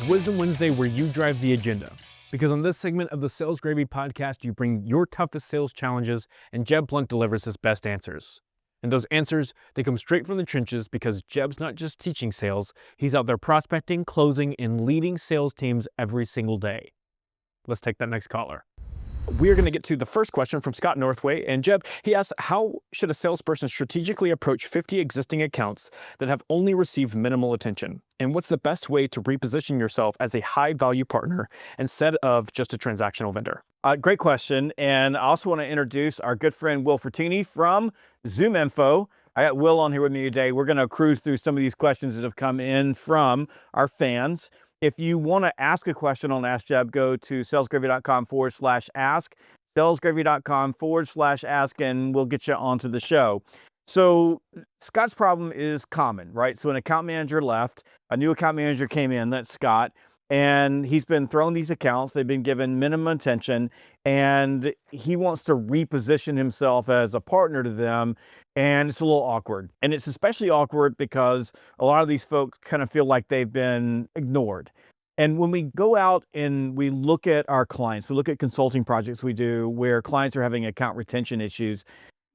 Wisdom Wednesday, where you drive the agenda. Because on this segment of the Sales Gravy podcast, you bring your toughest sales challenges, and Jeb Blount delivers his best answers. And those answers, they come straight from the trenches because Jeb's not just teaching sales, he's out there prospecting, closing, and leading sales teams every single day. Let's take that next caller. We're going to get to the first question from Scott Northway. And Jeb, he asks, how should a salesperson strategically approach 50 existing accounts that have only received minimal attention? And what's the best way to reposition yourself as a high-value partner instead of just a transactional vendor? Great question. And I also want to introduce our good friend, Will Frattini from Zoom Info. I got Will on here with me today. We're going to cruise through some of these questions that have come in from our fans. If you want to ask a question on Ask Jeb, go to salesgravy.com/ask, salesgravy.com/ask, and we'll get you onto the show. So Scott's problem is common, right? So an account manager left, a new account manager came in, that's Scott, and he's been thrown these accounts. They've been given minimum attention, and he wants to reposition himself as a partner to them. And it's a little awkward. And it's especially awkward because a lot of these folks kind of feel like they've been ignored. And when we go out and we look at our clients, we look at consulting projects we do where clients are having account retention issues.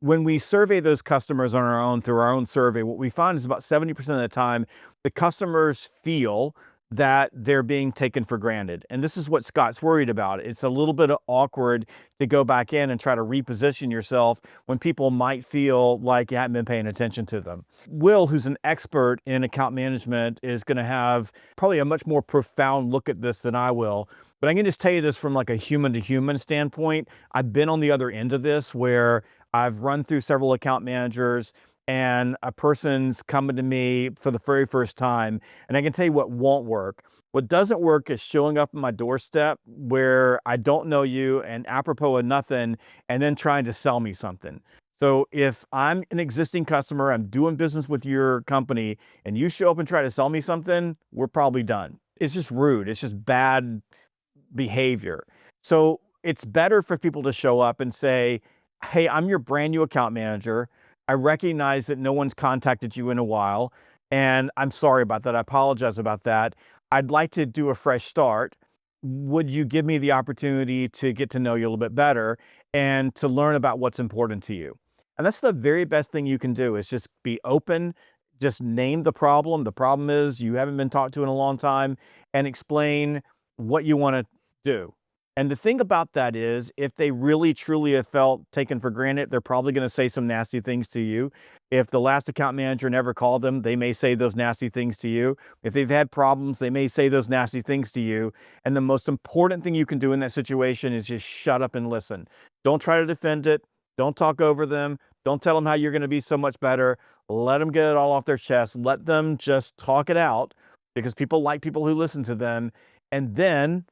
When we survey those customers on our own through our own survey, what we find is about 70% of the time, the customers feel that they're being taken for granted. And this is what Scott's worried about. It's a little bit awkward to go back in and try to reposition yourself when people might feel like you haven't been paying attention to them. Will, who's an expert in account management, is going to have probably a much more profound look at this than I will. But I can just tell you this from like a human to human standpoint. I've been on the other end of this where I've run through several account managers and a person's coming to me for the very first time. And I can tell you what won't work. What doesn't work is showing up on my doorstep where I don't know you and apropos of nothing, and then trying to sell me something. So if I'm an existing customer, I'm doing business with your company, and you show up and try to sell me something, we're probably done. It's just rude. It's just bad behavior. So it's better for people to show up and say, hey, I'm your brand new account manager. I recognize that no one's contacted you in a while, and I'm sorry about that. I apologize about that. I'd like to do a fresh start. Would you give me the opportunity to get to know you a little bit better and to learn about what's important to you? And that's the very best thing you can do, is just be open, just name the problem. The problem is you haven't been talked to in a long time, and explain what you want to do. And the thing about that is, if they really truly have felt taken for granted, they're probably going to say some nasty things to you. If the last account manager never called them, they may say those nasty things to you. If they've had problems, they may say those nasty things to you. And the most important thing you can do in that situation is just shut up and listen. Don't try to defend it. Don't talk over them. Don't tell them how you're going to be so much better. Let them get it all off their chest. Let them just talk it out, because people like people who listen to them. And then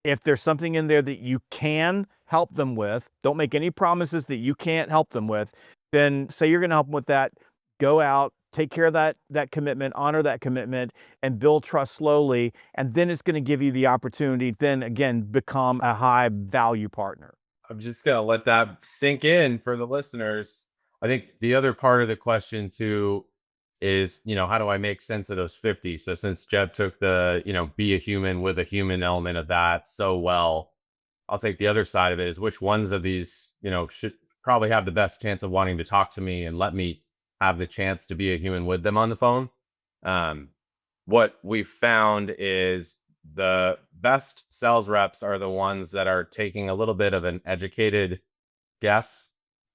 if there's something in there that you can help them with, don't make any promises that you can't help them with, then say you're going to help them with that. Go out, take care of that commitment, honor that commitment, and build trust slowly. And then it's going to give you the opportunity, then again, become a high value partner. I'm just going to let that sink in for the listeners. I think the other part of the question too is, how do I make sense of those 50? So since Jeb took the, be a human with a human element of that so well, I'll take the other side of it, is which ones of these, should probably have the best chance of wanting to talk to me and let me have the chance to be a human with them on the phone. What we've found is the best sales reps are the ones that are taking a little bit of an educated guess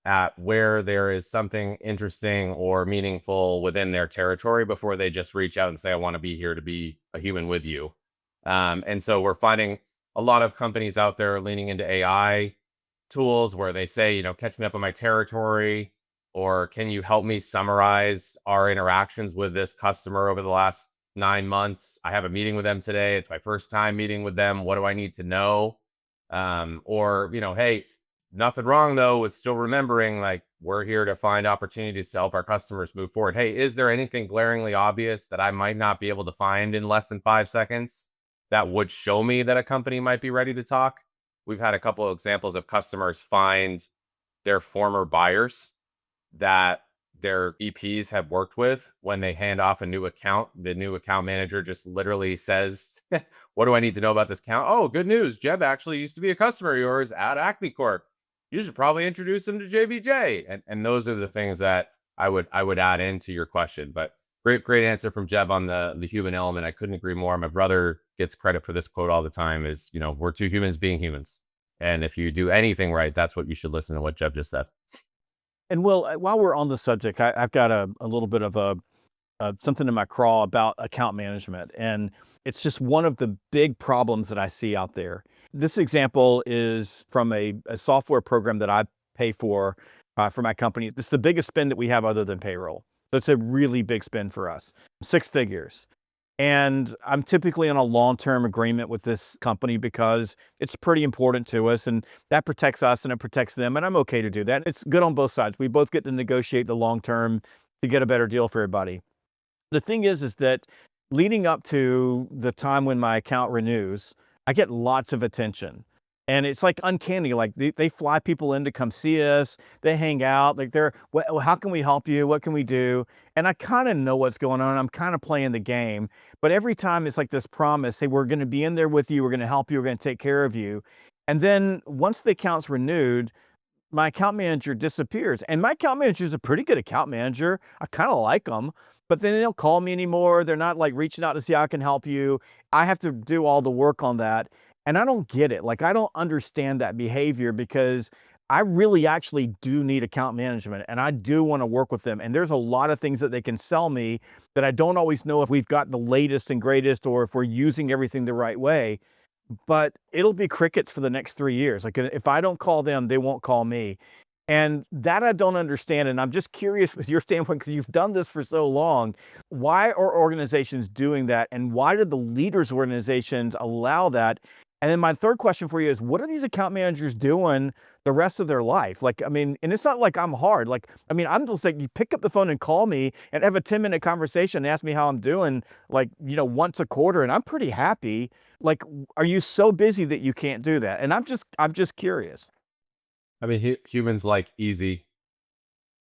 at where there is something interesting or meaningful within their territory before they just reach out and say, I want to be here to be a human with you. And so we're finding a lot of companies out there leaning into AI tools where they say, catch me up on my territory, or can you help me summarize our interactions with this customer over the last 9 months? I have a meeting with them today. It's my first time meeting with them. What do I need to know? Or, hey, nothing wrong though with still remembering, like, we're here to find opportunities to help our customers move forward. Hey, is there anything glaringly obvious that I might not be able to find in less than 5 seconds that would show me that a company might be ready to talk? We've had a couple of examples of customers find their former buyers that their EPs have worked with, when they hand off a new account, the new account manager just literally says, what do I need to know about this account? Oh, good news. Jeb actually used to be a customer of yours at Acme Corp. You should probably introduce him to JBJ. And those are the things that I would add into your question. But great answer from Jeb on the human element. I couldn't agree more. My brother gets credit for this quote all the time is, we're two humans being humans. And if you do anything right, that's what you should listen to what Jeb just said. And Will, while we're on the subject, I've got a little bit of something in my craw about account management. And it's just one of the big problems that I see out there. This example is from a software program that I pay for my company. It's the biggest spend that we have other than payroll. So it's a really big spend for us, 6 figures. And I'm typically on a long-term agreement with this company because it's pretty important to us, and that protects us and it protects them. And I'm okay to do that. It's good on both sides. We both get to negotiate the long-term to get a better deal for everybody. The thing is that leading up to the time when my account renews, I get lots of attention. And it's like uncanny. Like they fly people in to come see us. They hang out. Like how can we help you? What can we do? And I kind of know what's going on. I'm kind of playing the game. But every time it's like this promise, hey, we're going to be in there with you. We're going to help you. We're going to take care of you. And then once the account's renewed, my account manager disappears. And my account manager is a pretty good account manager. I kind of like them. But then they don't call me anymore. They're not like reaching out to see how I can help you. I have to do all the work on that. And I don't get it. Like, I don't understand that behavior because I really actually do need account management and I do want to work with them. And there's a lot of things that they can sell me that I don't always know if we've got the latest and greatest or if we're using everything the right way. But it'll be crickets for the next 3 years. Like, if I don't call them, they won't call me. And that I don't understand. And I'm just curious with your standpoint, because you've done this for so long, why are organizations doing that? And why did the leaders organizations allow that? And then my third question for you is, what are these account managers doing the rest of their life? Like, I mean, and it's not like I'm hard. Like, I mean, I'm just like, you pick up the phone and call me and have a 10-minute conversation and ask me how I'm doing, like, once a quarter, and I'm pretty happy. Like, are you so busy that you can't do that? And I'm just curious. I mean, humans like easy,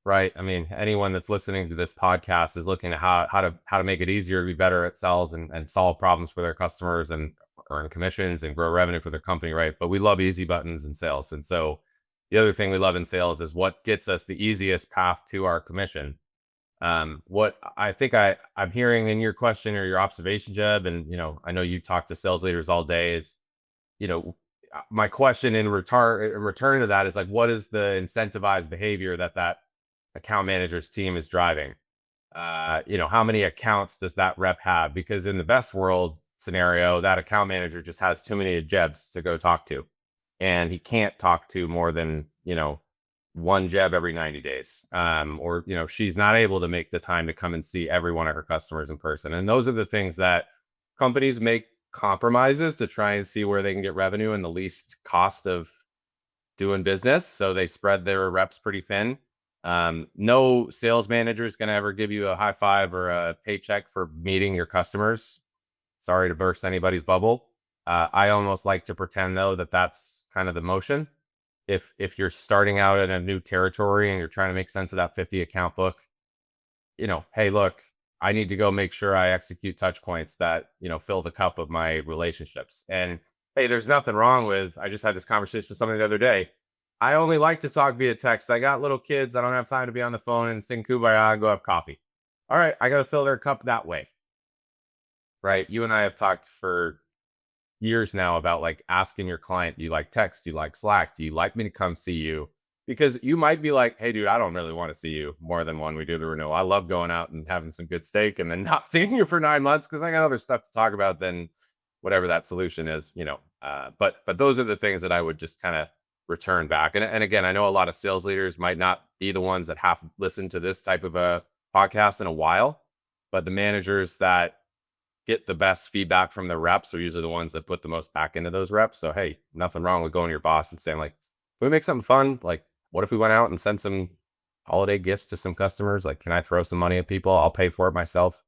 right? I mean, anyone that's listening to this podcast is looking at how to make it easier to be better at sales and solve problems for their customers and earn commissions and grow revenue for their company, right? But we love easy buttons in sales. And so the other thing we love in sales is what gets us the easiest path to our commission. What I think I'm hearing in your question or your observation, Jeb, and I know you talk to sales leaders all day, is my question in return to that is like, what is the incentivized behavior that account manager's team is driving? How many accounts does that rep have? Because in the best world scenario, that account manager just has too many Jebs to go talk to, and he can't talk to more than one Jeb every 90 days, or she's not able to make the time to come and see every one of her customers in person. And those are the things that companies make compromises to try and see where they can get revenue and the least cost of doing business. So they spread their reps pretty thin. No sales manager is going to ever give you a high five or a paycheck for meeting your customers. Sorry to burst anybody's bubble. I almost like to pretend though that that's kind of the motion. If you're starting out in a new territory and you're trying to make sense of that 50 account book, hey, look, I need to go make sure I execute touch points that, fill the cup of my relationships. And hey, there's nothing wrong with, I just had this conversation with somebody the other day. I only like to talk via text. I got little kids. I don't have time to be on the phone and sing Kumbaya and go have coffee. All right, I got to fill their cup that way. Right? You and I have talked for years now about like asking your client, do you like text? Do you like Slack? Do you like me to come see you? Because you might be like, hey, dude, I don't really want to see you more than when we do the renewal. I love going out and having some good steak and then not seeing you for 9 months because I got other stuff to talk about than whatever that solution is, But those are the things that I would just kind of return back. And again, I know a lot of sales leaders might not be the ones that have listened to this type of a podcast in a while, but the managers that get the best feedback from the reps are usually the ones that put the most back into those reps. So, hey, nothing wrong with going to your boss and saying like, can we make something fun? Like, what if we went out and sent some holiday gifts to some customers? Like, can I throw some money at people? I'll pay for it myself.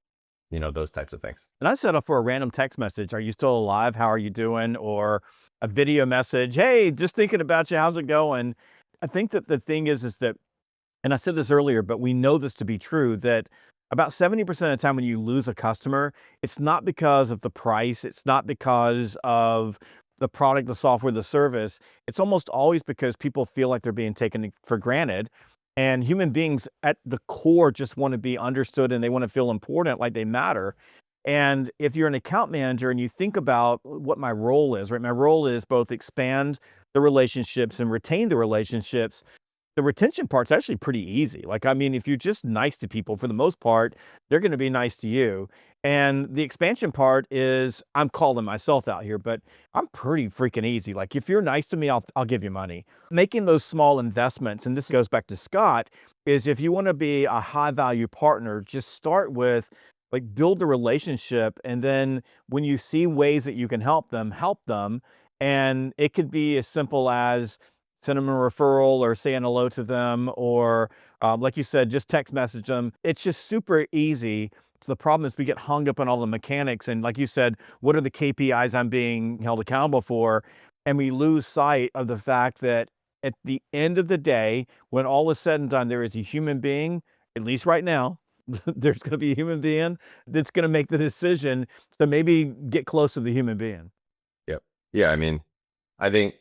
Those types of things. And I set up for a random text message. Are you still alive? How are you doing? Or a video message. Hey, just thinking about you. How's it going? I think that the thing is that And I said this earlier, but we know this to be true, that about 70% of the time when you lose a customer, it's not because of the price, it's not because of the product, the software, the service. It's almost always because people feel like they're being taken for granted. And human beings at the core just want to be understood and they want to feel important, like they matter. And if you're an account manager and you think about what my role is, right? My role is both expand the relationships and retain the relationships. The retention part's actually pretty easy. Like, I mean, if you're just nice to people, for the most part, they're going to be nice to you. And the expansion part is, I'm calling myself out here, but I'm pretty freaking easy. Like, if you're nice to me, I'll give you money. Making those small investments, and this goes back to Scott, is if you want to be a high value partner, just start with like build the relationship. And then when you see ways that you can help them, help them. And it could be as simple as send them a referral or saying hello to them, or like you said, just text message them. It's just super easy. The problem is we get hung up on all the mechanics. And like you said, what are the KPIs I'm being held accountable for? And we lose sight of the fact that at the end of the day, when all is said and done, there is a human being, at least right now, there's going to be a human being that's going to make the decision. So maybe get close to the human being. Yep. Yeah. I mean, I think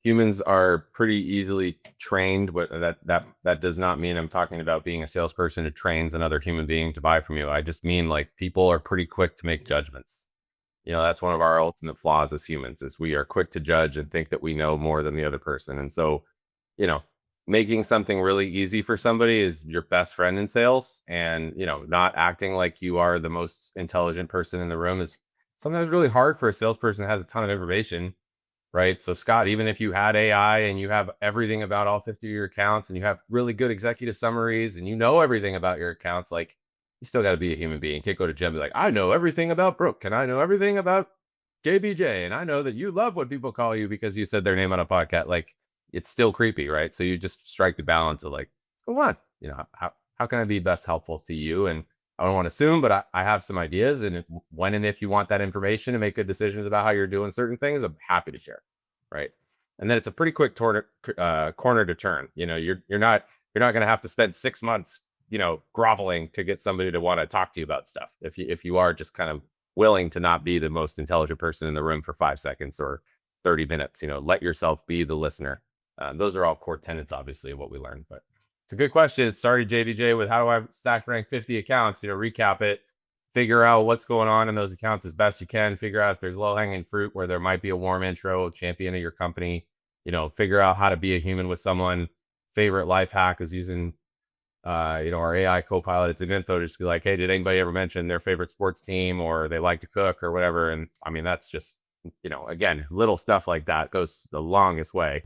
humans are pretty easily trained, but that does not mean I'm talking about being a salesperson who trains another human being to buy from you. I just mean like people are pretty quick to make judgments. That's one of our ultimate flaws as humans, is we are quick to judge and think that we know more than the other person. And so, making something really easy for somebody is your best friend in sales. And, not acting like you are the most intelligent person in the room is sometimes really hard for a salesperson that has a ton of information. Right. So Scott, even if you had AI and you have everything about all 50 of your accounts and you have really good executive summaries and you know everything about your accounts, like you still got to be a human being. You can't go to Jeb and be like, I know everything about Brooke and I know everything about JBJ. And I know that you love when people call you because you said their name on a podcast. Like it's still creepy. Right. So you just strike the balance of like, come on, how can I be best helpful to you? And I don't want to assume, but I have some ideas. And when and if you want that information to make good decisions about how you're doing certain things, I'm happy to share. Right. And then it's a pretty quick corner to turn. You're not going to have to spend 6 months, groveling to get somebody to want to talk to you about stuff. If you are just kind of willing to not be the most intelligent person in the room for 5 seconds or 30 minutes, let yourself be the listener. Those are all core tenets, obviously, of what we learned. But it's a good question. It started JBJ with how do I stack rank 50 accounts, recap it, figure out what's going on in those accounts as best you can, figure out if there's low hanging fruit where there might be a warm intro, champion of your company, figure out how to be a human with someone. Favorite life hack is using, our AI copilot. It's an info, just be like, hey, did anybody ever mention their favorite sports team or they like to cook or whatever? And I mean, that's just, again, little stuff like that goes the longest way.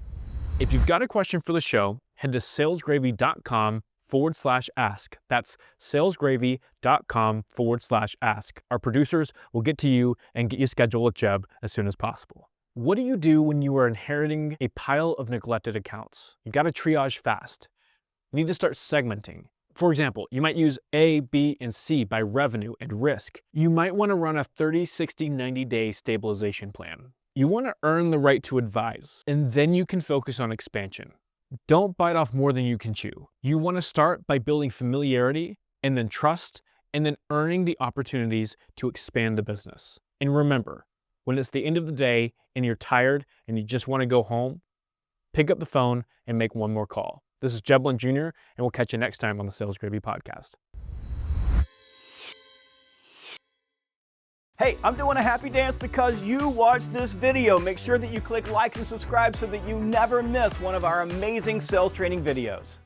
If you've got a question for the show, head to salesgravy.com/ask. That's salesgravy.com/ask. Our producers will get to you and get you scheduled with Jeb as soon as possible. What do you do when you are inheriting a pile of neglected accounts? You got to triage fast. You need to start segmenting. For example, you might use A, B, and C by revenue and risk. You might want to run a 30, 60, 90-day stabilization plan. You want to earn the right to advise, and then you can focus on expansion. Don't bite off more than you can chew. You want to start by building familiarity and then trust and then earning the opportunities to expand the business. And remember, when it's the end of the day and you're tired and you just want to go home, pick up the phone and make one more call. This is Jeb Blount Jr., and we'll catch you next time on the Sales Gravy Podcast. Hey, I'm doing a happy dance because you watched this video. Make sure that you click like and subscribe so that you never miss one of our amazing sales training videos.